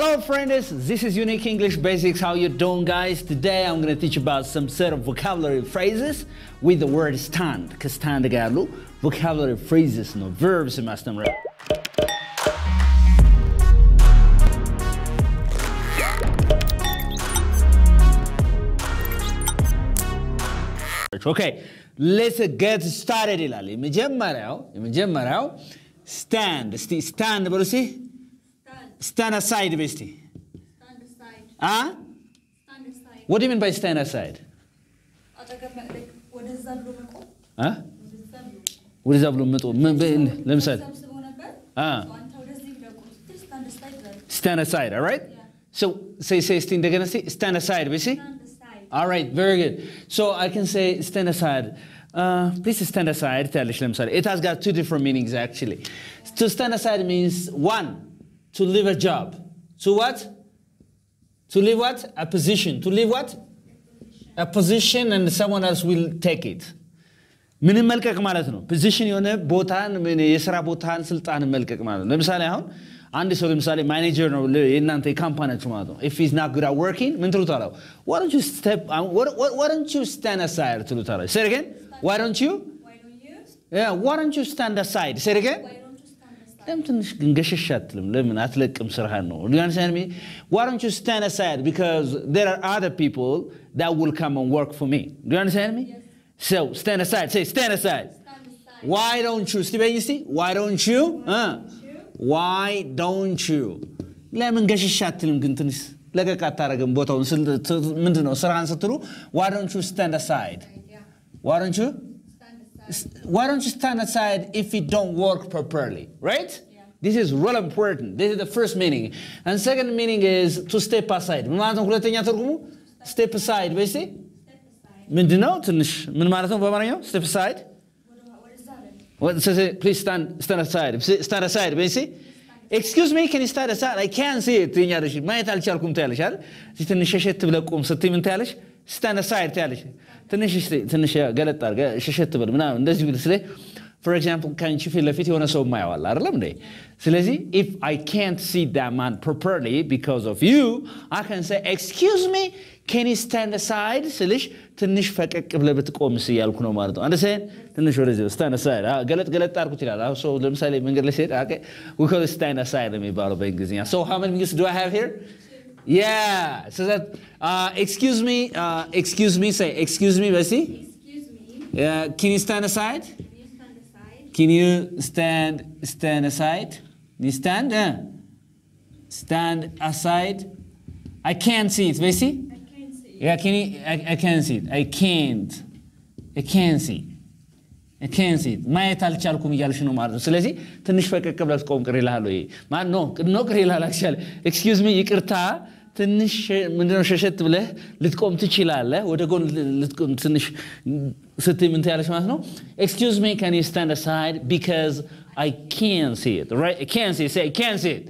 Hello friends, this is Unique English Basics. How you doing guys? Today I'm going to teach about some set of vocabulary phrases with the word stand. Stand galu vocabulary phrases no verbs master. Okay, let's get started ilali. የመጀመሪያው stand. Stand በሉ እስቲ stand aside basically. Stand aside. Stand aside. What do you mean by stand aside? ወደዛ ብሎ መቆም ወደዛ ብሎ መቆም ለምሳሌ stand aside, all right? So say እንደገና stand aside basically. All right, very good. So I can say stand aside. Please stand aside. It has got two different meanings actually. To stand aside means one, to leave a job. To what? To leave what? A position. To leave what? A position and someone else will take it. ምንም መልቀቅ ማለት ነው። position የሆነ ቦታን የሥራ ቦታን ስልጣን መልቀቅ ማለት ነው። ለምሳሌ አሁን አንድ ሰው ለምሳሌ ማኔጀር ነው የእናንተ ካምፓኒያችሁ ማለት ነው። if he's not good at working ምን ትሉታላችሁ? why don't you stand aside ትሉታላችሁ። say it again. why don't you stand aside? say it again. ለምን ትንሽ ገሸሽ አትልም? ለምን አትለቅም ስራህን ነው? you understand me? why don't you stand aside? because there are other people that will come and work for me. do you understand me? Yes. So stand aside. Say stand aside. Why don't you? Why don't you? Why don't you? ለምን ገሸሽ አትልም ግን ትንሽ ለቀቅ አታረግም ቦታውን ምንድነው ስራህን ስትሉ why don't you stand aside? Why don't you stand aside if it don't work properly, right? Yeah. This is really important. This is the first meaning. And second meaning is to step aside. ማለት ሁለተኛ ትርጉሙ step aside basically. Step aside. ምንድነው ትንሽ ምን ማለት ነው በአማርኛው step aside? What says it? Please stand aside. Stand aside basically. Excuse me, can you stand aside? I can't see it. ትኛለሽ ማየት አልቻልኩም ታያለሽ አይደል? ትንሽ ሸሸት ብለቁም ስትይ ምን ታያለሽ? stand aside ታያለሽ ትንሽ ገለጥ አድርገ ሸሸት ብለ ምናምን እንደዚህ ብለ ስለ for example ካንቺ ፊት ለፊት የሆነ ሰው ማያዋል አይደለም እንዴ ስለዚህ if I can't see that man properly because of you I can say excuse me can you stand aside ስልሽ ትንሽ ፈቀቅ ብለ ብትቆምስ ያልኩ ነው ማለት ነው አንደሰን ትንሽ ወደዚህ stand aside ገለጥ አድርጉት ይላል አሁን ሰው ለምሳሌ መንገድ ላይ ሲሄድ okay we call it stand aside የሚባለው በእንግሊዝኛ so how many minutes do I have here? Yeah, so that excuse me, say excuse me, Bessie. Excuse me. Can you stand aside? Can you stand aside? You stand? Stand aside. I can't see it, Bessie. I can't see it. Yeah, can you? I can't see it. I can't see. I can't see it. ማየት አልቻልኩም እያልሽ ነው ማለት ነው ስለዚህ ትንሽ ፈቀቅ ብለሽ ቆም ቅር ይላል ወይ ማን ነው ቅር ይላል actually excuse me ይቅርታ ትንሽ ምንድነው ሸሸት ብለህ ልትቆም ትችላለህ ወደ ጎን ልትቆም ትንሽ ስትይ ምን ታያለሽ ማለት ነው excuse me can you stand aside because I can't see it right I can't see it say I can't see it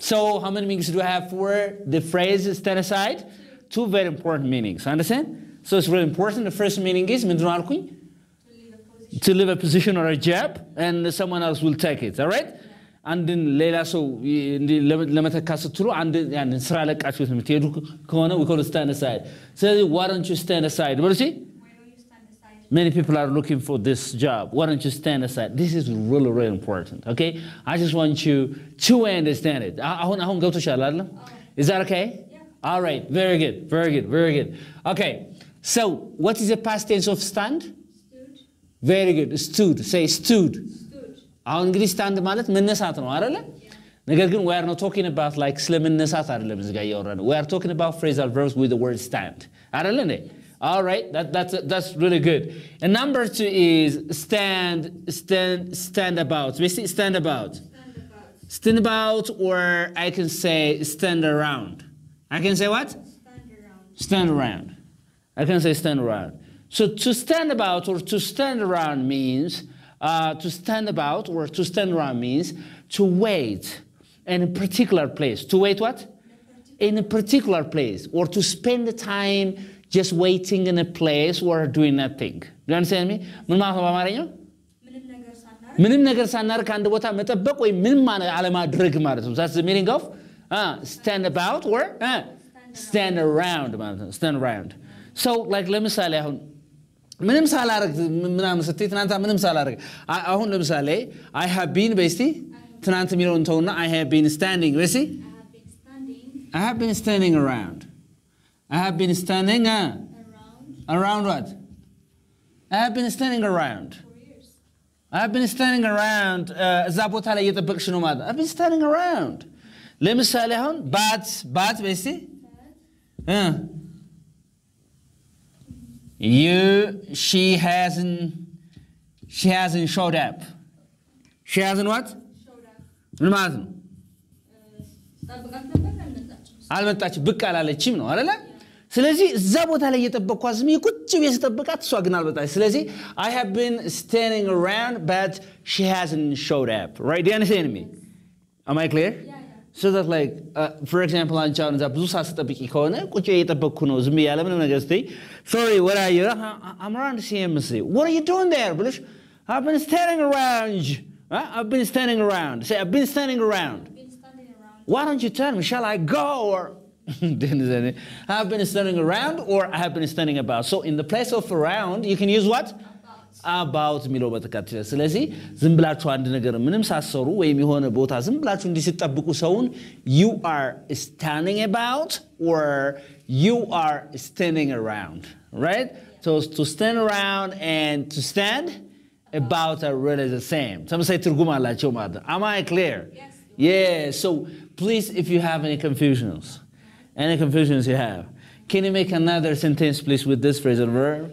so how many meanings do I have for the phrase stand aside two very important meanings understand so it's really important the first meaning is ምንድነው አልኩኝ to leave a position or a job and someone else will take it all right አንድን ሌላ ሰው ለመተካት ስትሉ አንድ ያንን ስራ ለቃችሁት የምትሄዱ ከሆነ we call it stand aside so why don't you stand aside what is it why don't you stand aside many people are looking for this job why don't you stand aside this is really important okay I just want you to understand it አሁን ገብቶሻል አይደል is that okay yeah. all right very good okay so what is the past tense of stand very good stood say stood አሁን እንግዲህ stand ማለት መነሳት ነው አይደለ ነገር ግን we are not talking about like ስለመነሳት አይደለም እዚህ ጋር ያወራነው we are talking about phrasal verbs with the word stand አይደለ እንዴ all right that's really good and number 2 is stand about basically stand about or I can say stand around I can say what stand around I can say stand around so to stand about or to stand around means to stand about or to stand around means to wait in a particular place. To wait what? In a particular place. Or to spend the time just waiting in a place or doing nothing. Do you understand me? ምን ማለት ነው በአማርኛው? ምንም ነገር ሳናደርግ አንድ ቦታ መጠበቅ ወይ ምንም አለማድረግ ማለት ነው. That's the meaning of stand about or stand around ማለት ነው stand around so like ለምሳሌ አሁን ምንም ሳላረግ ምናምን ስትይ ትናንት ምንም ሳላረግ አሁን ለምሳሌ I have been በስቲ ትናንት የሚለውን ተውና I have been standing በስቲ I have been standing around I have been standing around what I have been standing around I have been standing around እዛ ቦታ ላይ እየጠበቅሽ ነው ማለት I've been standing around ለምሳሌ አሁን but በስቲ she hasn't showed up she hasn't what ምን ማለት ነው አልመጣችም ብቅ አላለችም ነው አይደለ ስለዚህ እዛ ቦታ ላይ እየጠበቅኳት ዝም ቁጭ ብዬ ስጠብቃት እሷ ግን አልመጣችም ስለዚህ I have been standing around but she hasn't showed up right do you understand me am I clear so that like for example አንቺ አሁን እዛ ብዙ ሰዓት ስጠብቂ ከሆነ ቁጭ ብዬ እየጠበቅኩ ነው ዝም ያለ ምንም ነገር ስትይ sorry where are you I'm around CMC what are you doing there ብለሽ I've been standing around I've been standing around say I've been standing around why don't you tell me shall I go or I've been standing around or I have been standing about so in the place of around you can use what about የሚለው በተካተለ ስለዚህ ዝም ብላችሁ አንድ ነገር ምንም ሳሰሩ ወይም የሆነ ቦታ ዝም ብላችሁ እንዲስጠብቁ ሰውን you are standing about or you are standing around right so to stand around and to stand about are really the same ተመሳሳይ ትርጉም አላቸው ማለት ነው am I clear yeah so please if you have any confusions you have can you make another sentence please with this phrasal verb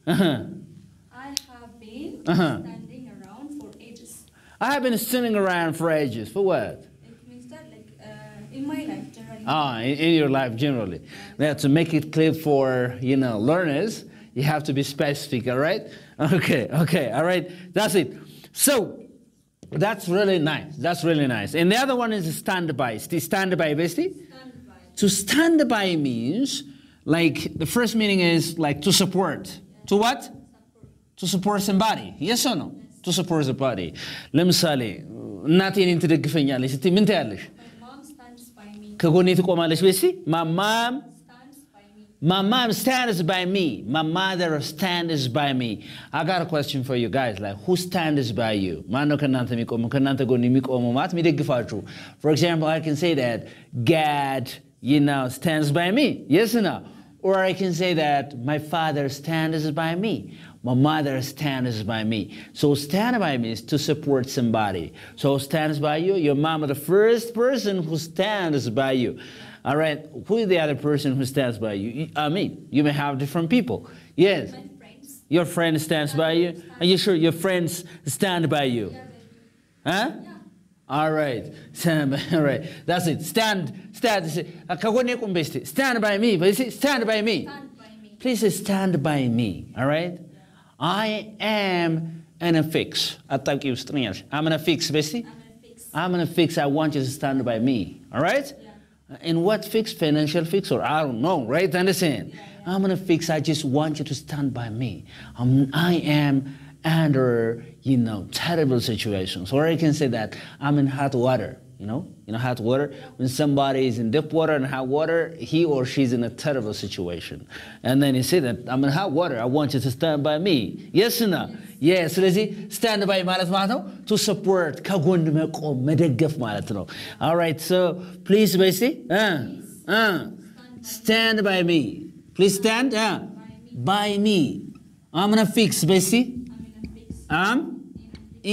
I have been standing around for ages. I have been standing around for ages. For what? It means that like in my life generally. In your life generally. Now to make it clear for, learners, you have to be specific, all right? Okay, all right. That's it. So, that's really nice. And the other one is stand by. Stand by, basically? Stand by. To stand by means, like, the first meaning is like to support. To what? To support somebody. Yes or no? Yes. To support somebody. ለምሳሌ እናቴን እንትደግፈኛለች ስትይ ምን ትያለሽ? My mom stands by me. ከጎኔ ትቆማለች በሲ my mom stands by me. My mom stands by me. My mother stands by me. I got a question for you guys. Like, who stands by you? ማን ነው ከናንተ የሚቆመው? ከናንተ ጎን የሚቆመው ማለት የሚደግፋችሁ? For example, I can say that God, stands by me. Yes or no? Or I can say that my father stands by me. My mother stands by me. So stand by me is to support somebody. So stands by you. Your mom is the first person who stands by you. All right. Who is the other person who stands by you? You may have different people. Yes. My friends. Your friend stands by you. Are you sure your friends stand by you? Yeah. Huh? Yeah. All right. All right. That's it. Stand. Stand by me. Stand by me. Stand by me. Please stand by me. All right. I am in a fix. I'm in a fix, basically. I'm in a fix. I want you to stand by me. All right. Yeah. In what fix? Financial fix or I don't know. Right? Understand? Yeah. I'm in a fix. I just want you to stand by me. I am under, terrible situations. Or I can say that I'm in hot water. Hot water. When somebody is in deep water and hot water, he or she's in a terrible situation. And then you say that I'm in hot water. I want you to stand by me. Yes or no? Yes. ስለዚህ stand by ማለት ነው to support ከጎን መቆም መደገፍ ማለት ነው. All right. So please basically stand by me. Please stand by me. I'm in a fix basically. I'm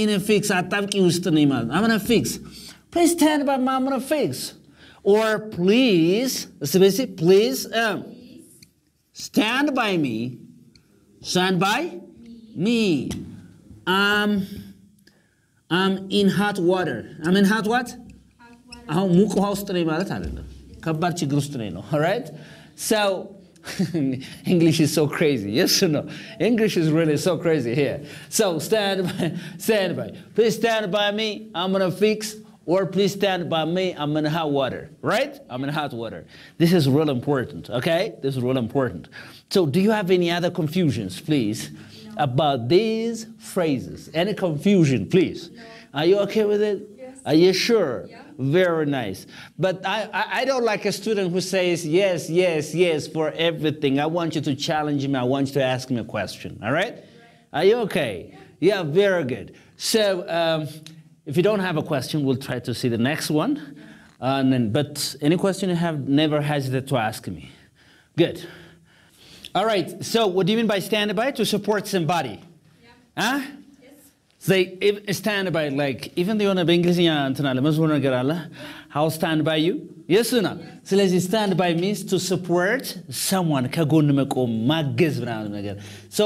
in a fix. አጣብቂ ውስጥ ነኝ ማለት I'm in a fix. Please stand by me. I'm in a fix. Or please stand by me. Stand by me. I'm in hot water. I'm in hot what? Hot water. አሁን ሙቅ ውሃ ውስጥ ነኝ ማለት አይደለም ከባድ ችግር ውስጥ ነኝ ነው. All right? So English is so crazy. Yes or no? English is really so crazy here. So stand by. Please stand by me. I'm in a fix. Or please stand by me. I'm in hot water. Right? I'm in hot water. This is real important. Okay? This is real important. So do you have any other confusions, please, about these phrases? Any confusion, please? No. Are you okay with it? Yes. Are you sure? Yeah. Very nice. But I don't like a student who says yes, yes, yes for everything. I want you to challenge me. I want you to ask me a question. All right? Are you okay? Yeah, very good. So if you don't have a question, we'll try to see the next one. But any question you have, never hesitate to ask me. Good. All right. So what do you mean by stand by? To support somebody. Yeah. Huh? Say stand by, like even the one of እንግሊዝኛ እንትና ለመዝሙር ነገር አለ. How stand by you? Yes or no? ስለዚህ stand by means to support someone, ከጎን መቆም ማገዝ ምናምን ነገር. So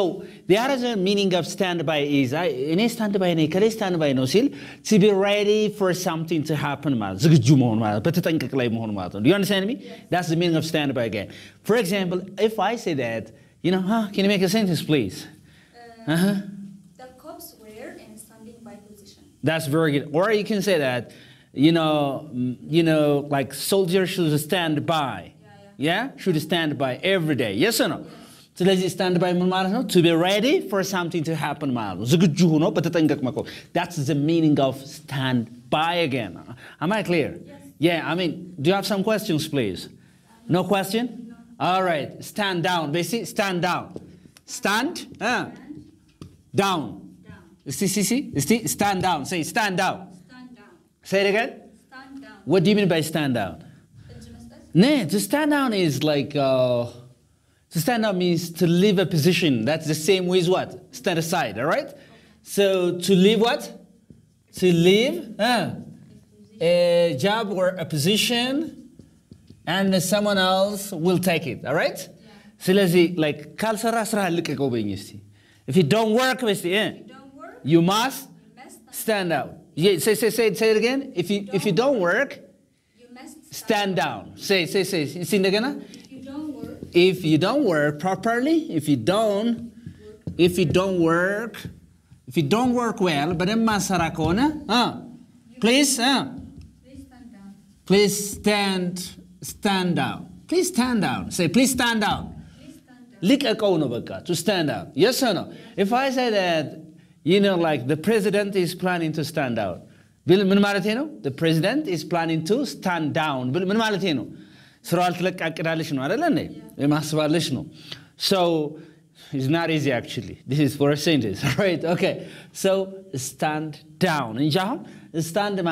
the other meaning of stand by is እኔ stand by ነኝ ከሌ stand by ነው ሲል to be ready for something to happen ማለት ዝግጁ መሆን ማለት በተጠንቀቅ ላይ መሆን ማለት ነው. Do you understand me? That's the meaning of stand by again. For example, if I say that, can you make a sentence please? That's very good. Or you can say that, like soldiers should stand by. Yeah? Should stand by every day. Yes or no? So let's stand by to be ready for something to happen. That's the meaning of stand by again. Am I clear? Yes. Yeah, I mean, do you have some questions, please? No question? No. All right. Stand down. Basically, stand down. Stand down. See, stand down. Say, stand down. Stand down. Say it again. Stand down. What do you mean by stand down? No, to stand down is like, to stand down means to leave a position. That's the same way as what? Stand aside, all right? Okay. So to leave what? To leave a job or a position, and someone else will take it, all right? So let's see, like, if you don't work, you must stand out. Yeah, say it again. If you don't work, you must stand down. Say. If you don't work properly, if you don't work well, but then please stand down. Please stand down. Please stand down. Say, please stand down. To stand down. Yes or no? If I say that, like the president is planning to stand out. The president is planning to stand down. So it's not easy actually. This is for a sentence, right? Okay. So stand down. Stand down.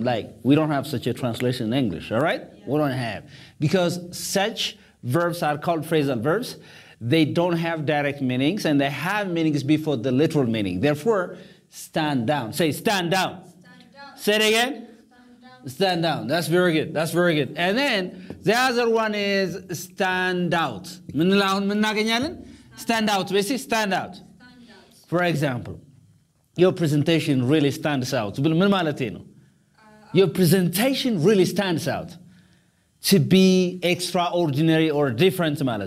Like we don't have such a translation in English, all right? We don't have. Because such verbs are called phrasal verbs. They don't have direct meanings, and they have meanings before the literal meaning. Therefore, stand down. Say, stand down. Stand down. Say it again. Stand down. That's very good. That's very good. And then the other one is stand out. Stand out. Basically, stand out. For example, your presentation really stands out. Your presentation really stands out. To be extraordinary or different. Stand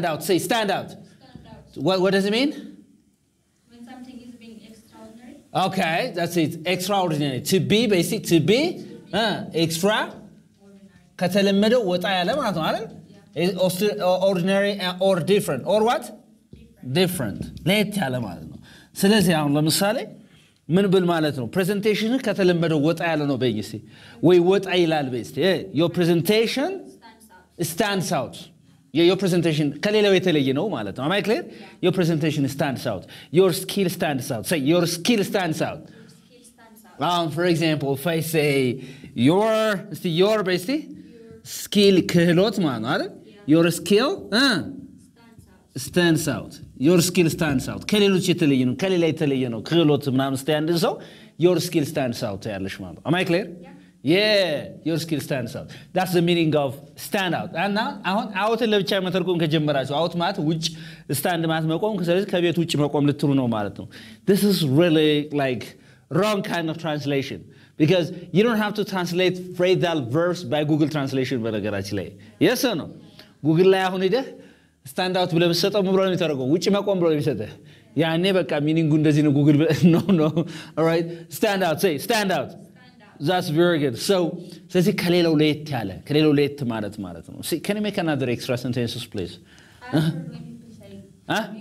out. Say, stand out. What does it mean? When something is being extraordinary. Okay, that's it. Extraordinary. To be, basically, to be extra. Ordinary or different. Or what? Different. ስለዚህ አሁን ለምሳሌ ምን ብል ማለት ነው presentation ከተለመደው ወጣ ያለ ነው በይሲ ወይ ወጣ ይላል በይሲ your presentation stands out. Your presentation ከሌላው የተለየ ነው ማለት ነው. Am I clear? Your presentation stands out. Your skill stands out. Say your skill stands out. For example, if I say your basically skill ክህሎት ማለት ነው አይደል? Your skill stands out. Your skill stands out. ከሌሎች የተለየ ነው ከሌላ የተለየ ነው ክህሎት ምናምን stand ሰው your skill stands out ያለሽ ማለት ነው. Am I clear? Yeah, your skill stands out. That's the meaning of stand out. And now out ለብቻ መተርጎም ከጀመራችሁ out ማለት ውጭ stand ማለት መቆም ስለዚህ ከቤት ውጭ መቆም ልትሩ ነው ማለት ነው. This is really like wrong kind of translation because you don't have to translate phrasal verbs by Google translation በነገራችን ላይ. Yes or no? Google ላይ አሁን ሄደህ stand out ብለህ ብትሰጠው ምን ብሎ ነው የሚተረጎመው? ውጭ መቆም ብሎ ነው የሚሰጥህ። ያኔ በቃ ሚኒንጉ እንደዚህ ነው Google no. All right? Stand out. Say stand out. That's very good. So ስለዚህ ከሌላው ለየት ያለ ከሌላው ለየት ማለት ነው. See, can you make another extra sentences please? I heard when people say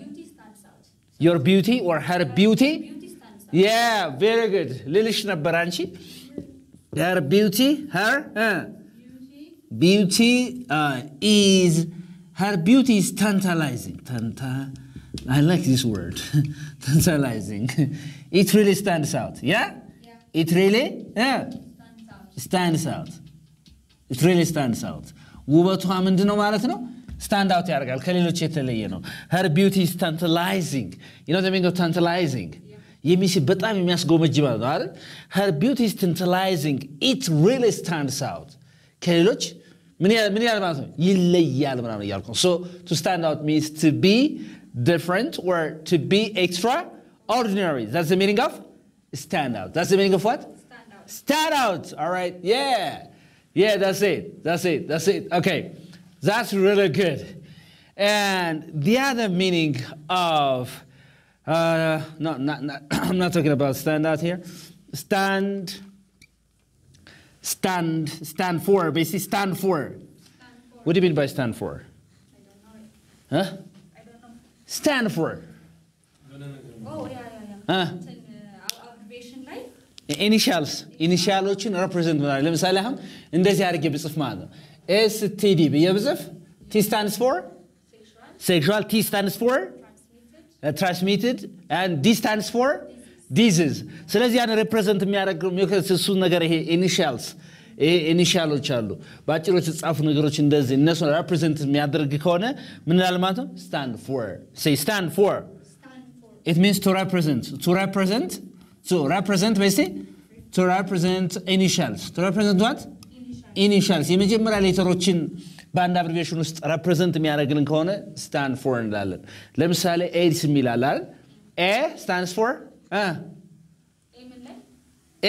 beauty stands out. Your beauty or her beauty? Beauty stands out. Yeah, very good. ልልሽ ነበር አንቺ her beauty is tantalizing. I like this word. Tantalizing. It really stands out. Yeah? It really stands out. It really stands out. ውበቷ ምንድነው ማለት ነው? Stand out ያደርጋል ከሌሎች የተለየ ነው. Her beauty is tantalizing. You know the meaning of tantalizing? የሚስብ በጣም የሚያስጎመጅ ማለት ነው አይደል? Her beauty is tantalizing. It really stands out. ከሌሎች ምን ያህል ማለት ነው? ይለያል ምናምን እያልኩ ነው. So to stand out means to be different or to be extraordinary. That's the meaning of stand out. That's the meaning of what? Stand out. All right. Yeah, that's it. Okay. That's really good. And the other meaning of no, I'm not talking about stand out here. Stand for, basically stand for. What do you mean by stand for? I don't know it. Huh? I don't know. Stand for. Oh, yeah. Abbreviation like? ኢኒሻሎችን represent ማለት ለምሳሌ አሁን እንደዚህ አድርጌ ብጽፍ ማለት ነው STD ብዬ ብጽፍ T stands for sexual, T stands for transmitted, and D stands for disease. ስለዚህ ያን represent የሚያደርገው እሱ ነገር ይሄ ኢኒሻሎች አሉ ባጭሩ የተጻፉ ነገሮች እንደዚህ እነሱ represent የሚያደርግ ከሆነ ምን ይላል ማለት ነው stand for. Say stand for. It means to represent basically to represent initials. To represent what? Initials. የመጀመሪያ ሌተሮችን በአንድ አብሪቬሽን ውስጥ represent የሚያደርግልን ከሆነ stand for እንላለን ለምሳሌ AIDS የሚላል አይደል A stands for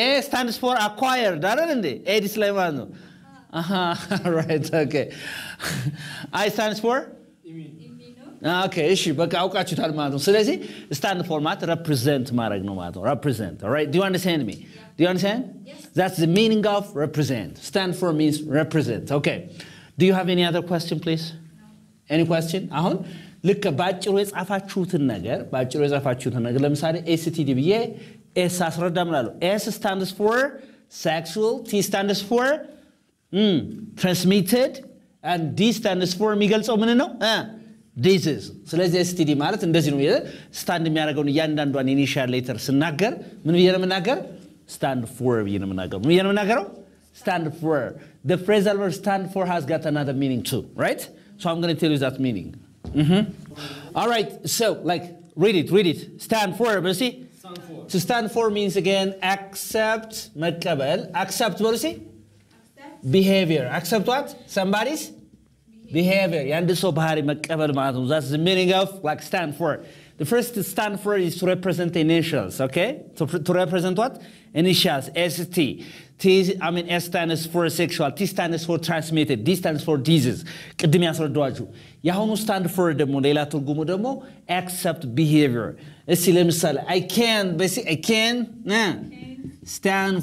A stands for acquired አይደል እንዴ AIDS ላይ ማለት ነው right okay I stands for Okay, እሺ በቃ አውቃችሁታል ማለት ነው ስለዚህ stand for ማለት represent ማድረግ ነው ማለት ነው represent. All right, do you understand me? Do you understand? Yes. That's the meaning of represent. Stand for means represent. Okay, do you have any other question please? No. Any question? አሁን ልክ ባጭሩ የጻፋችሁትን ነገር ለምሳሌ STD ብዬ S አስረዳ ምናለው S stands for sexual, T stands for transmitted, and D stands for የሚገልጸው ምን ነው disease. ስለዚህ STD ማለት እንደዚህ ነው ስታንድ የሚያደርገውን እያንዳንዷን ኢኒሺያል ሌተር ስናገር ምን ብዬ ነው የምናገር stand for ብዬ ነው የምናገረው ምን ብዬ ነው የምናገረው stand for. The phrasal verb stand for has got another meaning too, right? So I'm going to tell you that meaning. All right, so like read it. Stand for, see? Stand for. To stand for means again accept መቀበል accept what see? Behavior. Accept what? Somebody's behavior. የአንድ ሰው ባህሪ መቀበል ማለት ነው. That's the meaning of like stand for. The first stand for is to represent initials, okay? To represent what? Initials, ST. S stands for sexual, T stands for transmitted, D stands for disease. ቅድም ያስረዳዋችሁ. የአሁኑ stand for ደግሞ ሌላ ትርጉሙ ደግሞ accept behavior. እስቲ ለምሳሌ I can stand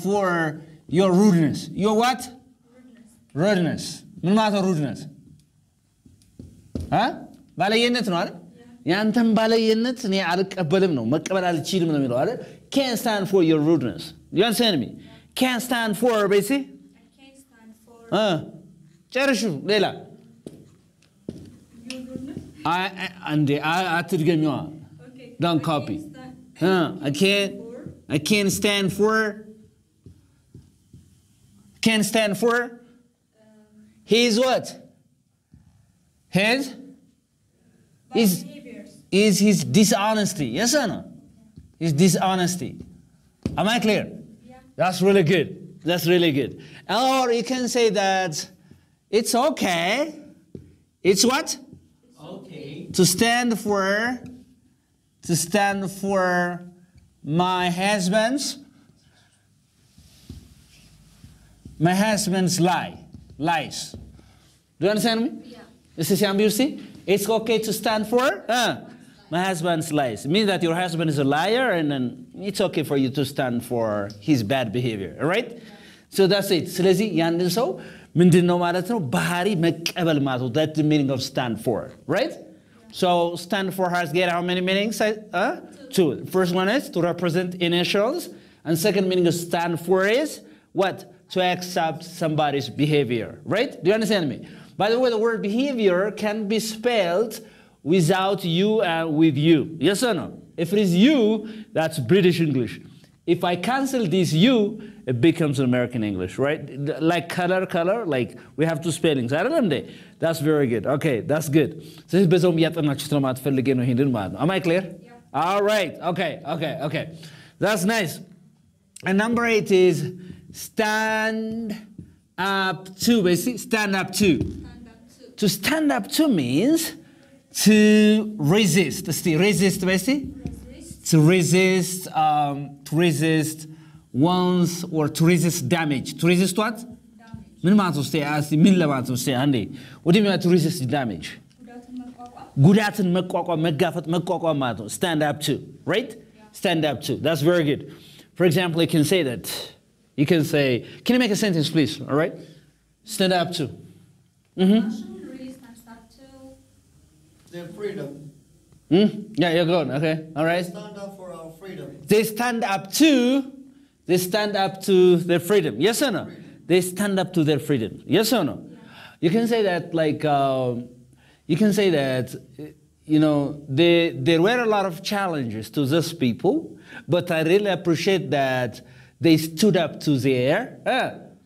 for your rudeness. Your what? Rudeness. ምን ማለት ነው rudeness? ባለየነት ነው አይደል? ያንተም ባለየነት እኔ አልቀበልም ነው መቀበል አልችልም ነው የሚለው አይደል? Can't stand for your rudeness. You understand me? Can't stand for basically? I can't stand for ጨርሹ ሌላ your rudeness. አትድገሚዋ. Okay. Don't copy. I can't stand for his what? His is his dishonesty. Yes or no? His dishonesty. Am I clear? Yeah. That's really good. Or you can say that it's okay. It's what? Okay. To stand for my husband's lies. Do you understand me? Yeah. This is ambiguity. It's okay to stand for my husband's lies. It means that your husband is a liar, and then it's okay for you to stand for his bad behavior. All right? So that's it. ስለዚህ ያንን ሰው ምንድነው ማለት ነው ባህሪ መቀበል ማለት ነው. That's the meaning of stand for, right? So stand for has get how many meanings? Two. First one is to represent initials. And second meaning of stand for is what? To accept somebody's behavior. Right? Do you understand me? By the way, the word behavior can be spelled without you and with you. Yes or no? If it is you, that's British English. If I cancel this you, it becomes American English, right? Like color, like we have two spellings. I don't know. That's very good. Okay, that's good. Am I clear? Yeah. All right. Okay. That's nice. And number 8 is stand up to. Basically, stand up to. Stand up to. To stand up to means to resist. Resist, basically. To resist once or to resist damage. To resist what? Damage. What do you mean to resist damage? Gudatin መቋቋም stand up to, right? Yeah. Stand up to. That's very good. For example, you can say that. You can say, can you make a sentence, please? All right? Stand up to. Russian really stands up to Their freedom. Yeah, you're good. Okay. All right. Stand up for our freedom. They stand up to their freedom. Yes or no? They stand up to their freedom. Yes or no? Yeah. You can say that like, you can say that, there were a lot of challenges to these people, but I really appreciate that they stood up to their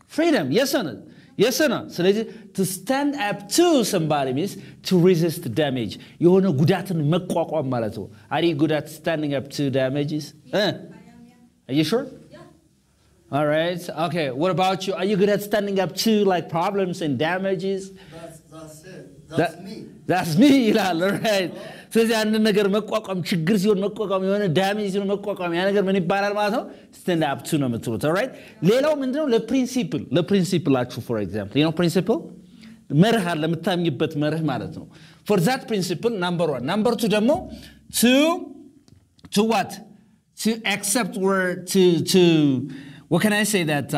freedom. Yes or no? Yes or no? So to stand up to somebody means to resist damage. You know, gudaትን መቋቋም ማለት ነው. Are you good at standing up to damages? I am, yeah. Are you sure? Yeah. All right. Okay. What about you? Are you good at standing up to like problems and damages? That's it. That's me. That's me. ይላል. All right. ስለዚህ አንድ ነገር መቋቋም ችግር ሲሆን መቋቋም የሆነ ዳሜጅ ሲሆን መቋቋም ያ ነገር ምን ይባላል ማለት ነው? stand up to ነው የምትሉት። all right? ሌላው ምንድነው? ለፕሪንሲፕላችሁ for example. principle? መርህ አለ የምታምኝበት መርህ ማለት ነው። For that principle, number 1. Number 2 ደግሞ to what? To accept or to what can I say that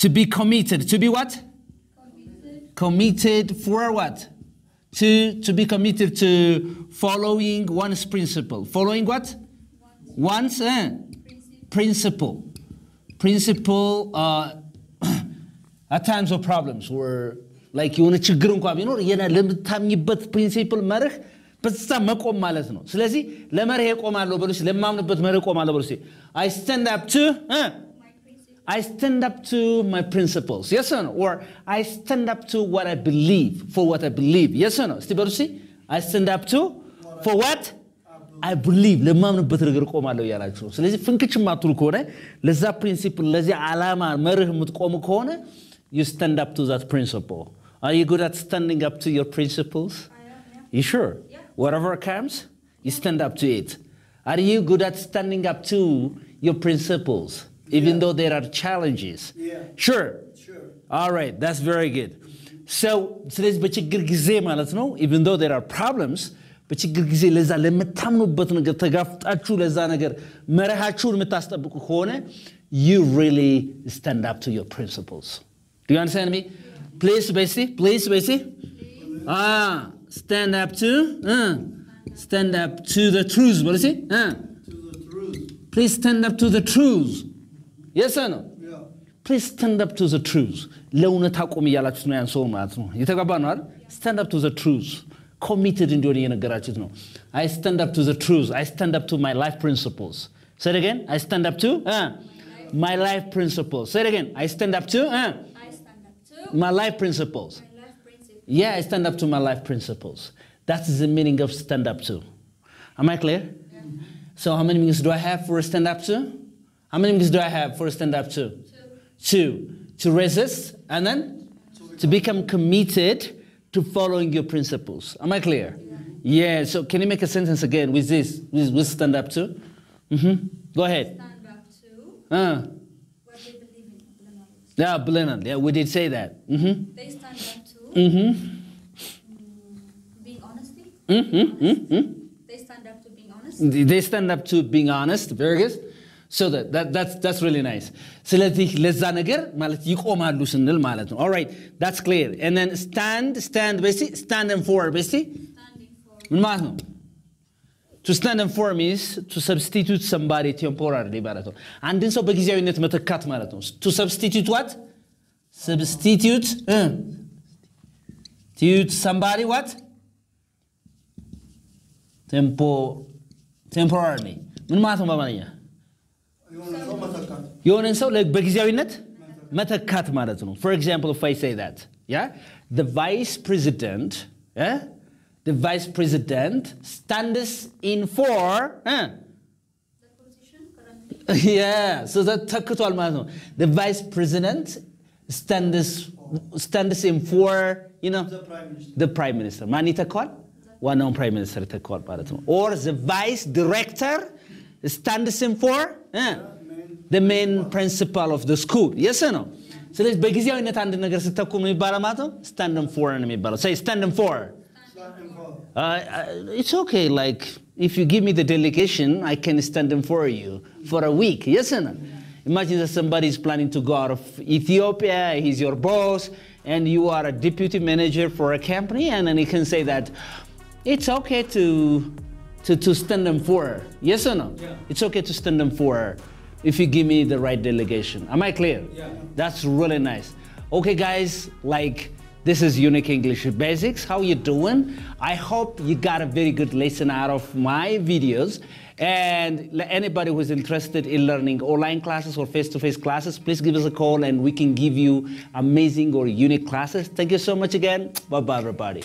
to be committed. To be what? Committed for what? To be committed to following one's principle. Following what? One's principle. Principle at times of problems where like የሆነ ችግር እንኳን ቢኖር ለምታምኝበት principle መርህ በዛ መቆም ማለት ነው። ስለዚህ ለመርህ እቆማለሁ በሉስ ለማምንበት መርህ እቆማለሁ በሉስ I stand up to my principles. Yes or no? Or I stand up to what I believe, for what I believe. Yes or no? I stand up to for what I believe. ለማምንበት ነገር እቆማለሁ ያላችሁ ነው። ስለዚህ ፍንክች ማትሉ ከሆነ ለዛ principle ለዚህ ዓላማ መርህ የምትቆሙ ከሆነ you stand up to that principle. Are you good at standing up to your principles? I am, yeah. You sure? Yeah. Whatever comes, you stand up to it. Are you good at standing up to your principles? Even though there are challenges. Yeah. Sure. All right, that's very good. So, ስለዚህ በችግር ጊዜ ማለት ነው, even though there are problems, በችግር ጊዜ ለዛ ለምታምኑበት ነገር ተጋፍጣችሁ ለዛ ነገር መርሃችሁን የምታስጠብቁ ከሆነ you really stand up to your principles. Do you understand me? Please, Bessie. Stand up to the truth. What is it? To the truth. Please stand up to the truth. Yes or no? Yeah. Please stand up to the truth. ለእውነት አቁም እያላችሁት ነው ያን ሰው ማለት ነው። የተጋባ ነው አይደል? Stand up to the truth. Committed እንዲሆን እየነገራችሁት ነው። I stand up to the truth. I stand up to my life principles. Say it again. I stand up to my life principles. Say it again. I stand up to I stand up to my life principles. my life principles. Yeah, I stand up to my life principles. That is the meaning of stand up to. Am I clear? Yeah. So how many meanings do I have for stand up to? How many meanings do I have for stand up to? Two. To resist and then to become committed to following your principles. Am I clear? Yeah. So can you make a sentence again with this? With stand up to? Go ahead. Stand up to what they believe in. Yeah, we did say that. They stand up to being honesty. They They stand up to being honest. They stand up to being honest. Very good. So that's really nice. ስለዚህ ለዛ ነገር ማለት ይቆማሉ ስንል ማለት ነው. All right, that's clear. And then stand basically stand and for basically Standing for. ምን ማለት ነው? To stand and for means to substitute somebody temporarily ማለት ነው. አንድን ሰው በጊዜያዊነት መተካት ማለት ነው. To substitute what? Substitute somebody what? Temporarily. ምን ማለት ነው በአማርኛ? የሆነን ሰው በጊዜያዊነት መተካት ማለት ነው. For example, if I say that, yeah, the vice president stands in for The position currently. yeah, so that ተክቷል ማለት ነው. The vice president stands in for, you know, The Prime Minister. the prime minister. ማን ይተካዋል? ዋናውን prime minister ይተካዋል ማለት ነው. Or the vice director stands in for the main principal of the school. Yes or no? ስለዚህ በጊዜያዊነት አንድ ነገር ስተኩ ምን ይባላል ማለት ነው? stand and for ነው የሚባለው. Say stand and for. Stand and for. It's okay, like if you give me the delegation, I can stand in for you for a week. Yes or no? Imagine that somebody is planning to go out of Ethiopia, he's your boss, and you are a deputy manager for a company, and then he can say that it's okay to stand them for. Yes or no? Yeah. It's okay to stand them for if you give me the right delegation. Am I clear? Yeah. That's really nice. Okay, guys, like this is Unique English Basics. How you doing? I hope you got a very good lesson out of my videos. And anybody who's interested in learning online classes or face-to-face classes, please give us a call and we can give you amazing or unique classes. Thank you so much again. Bye-bye, everybody.